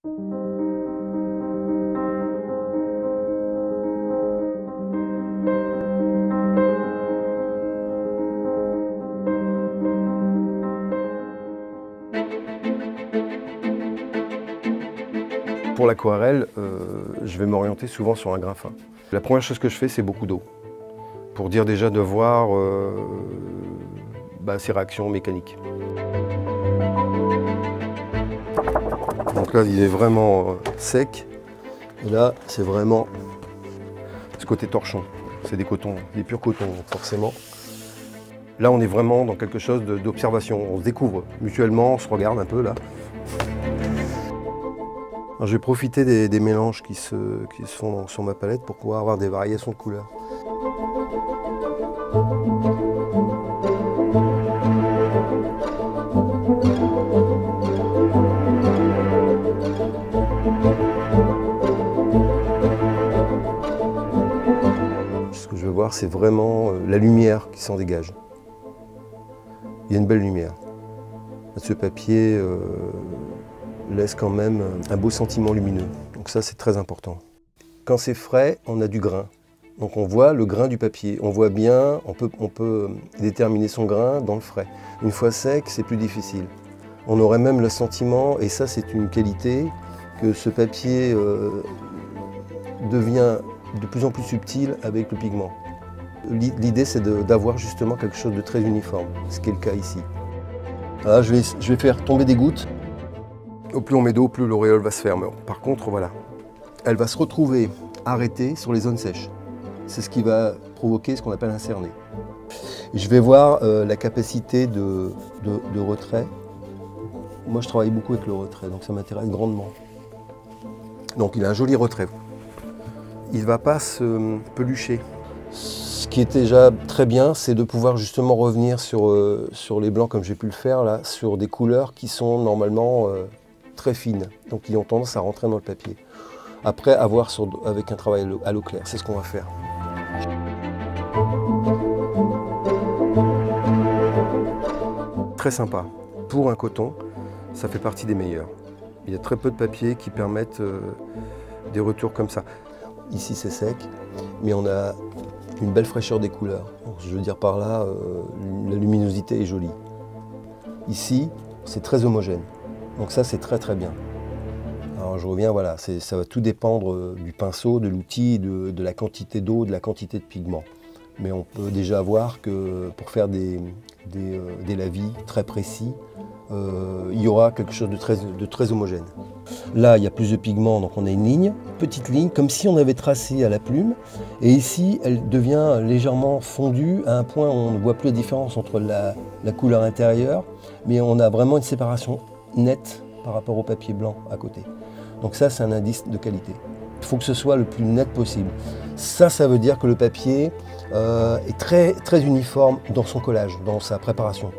Pour l'aquarelle, je vais m'orienter souvent sur un grain fin. La première chose que je fais, c'est beaucoup d'eau. Pour dire déjà de voir ses réactions mécaniques. Donc là, il est vraiment sec. Et là, c'est vraiment ce côté torchon. C'est des cotons, des purs cotons, forcément. Là, on est vraiment dans quelque chose d'observation. On se découvre mutuellement, on se regarde un peu là. Alors, je vais profiter des mélanges qui se font sur ma palette pour pouvoir avoir des variations de couleurs. Ce que je veux voir, c'est vraiment la lumière qui s'en dégage. Il y a une belle lumière. Ce papier laisse quand même un beau sentiment lumineux. Donc ça, c'est très important. Quand c'est frais, on a du grain. Donc on voit le grain du papier. On voit bien, on peut déterminer son grain dans le frais. Une fois sec, c'est plus difficile. On aurait même le sentiment, et ça c'est une qualité, que ce papier devient de plus en plus subtil avec le pigment. L'idée, c'est d'avoir justement quelque chose de très uniforme, ce qui est le cas ici. Là, je vais faire tomber des gouttes. Au plus on met d'eau, plus l'auréole va se faire. Par contre, voilà, elle va se retrouver arrêtée sur les zones sèches. C'est ce qui va provoquer ce qu'on appelle un cerné. Je vais voir la capacité de retrait. Moi, je travaille beaucoup avec le retrait, donc ça m'intéresse grandement. Donc, il a un joli retrait. Il ne va pas se pelucher. Ce qui est déjà très bien, c'est de pouvoir justement revenir sur les blancs, comme j'ai pu le faire là, sur des couleurs qui sont normalement très fines, donc qui ont tendance à rentrer dans le papier. Après, à voir avec un travail à l'eau claire, c'est ce qu'on va faire. Très sympa. Pour un coton, ça fait partie des meilleurs. Il y a très peu de papiers qui permettent des retours comme ça. Ici, c'est sec, mais on a une belle fraîcheur des couleurs. Donc, je veux dire par là, la luminosité est jolie. Ici, c'est très homogène. Donc ça, c'est très très bien. Alors je reviens, voilà, ça va tout dépendre du pinceau, de l'outil, de la quantité d'eau, de la quantité de pigment. Mais on peut déjà voir que pour faire des lavis très précis, il y aura quelque chose de très homogène. Là, il y a plus de pigments, donc on a une ligne, petite ligne, comme si on avait tracé à la plume. Et ici, elle devient légèrement fondue à un point où on ne voit plus la différence entre la couleur intérieure, mais on a vraiment une séparation nette par rapport au papier blanc à côté. Donc ça, c'est un indice de qualité. Il faut que ce soit le plus net possible. Ça veut dire que le papier est très uniforme dans son collage, dans sa préparation.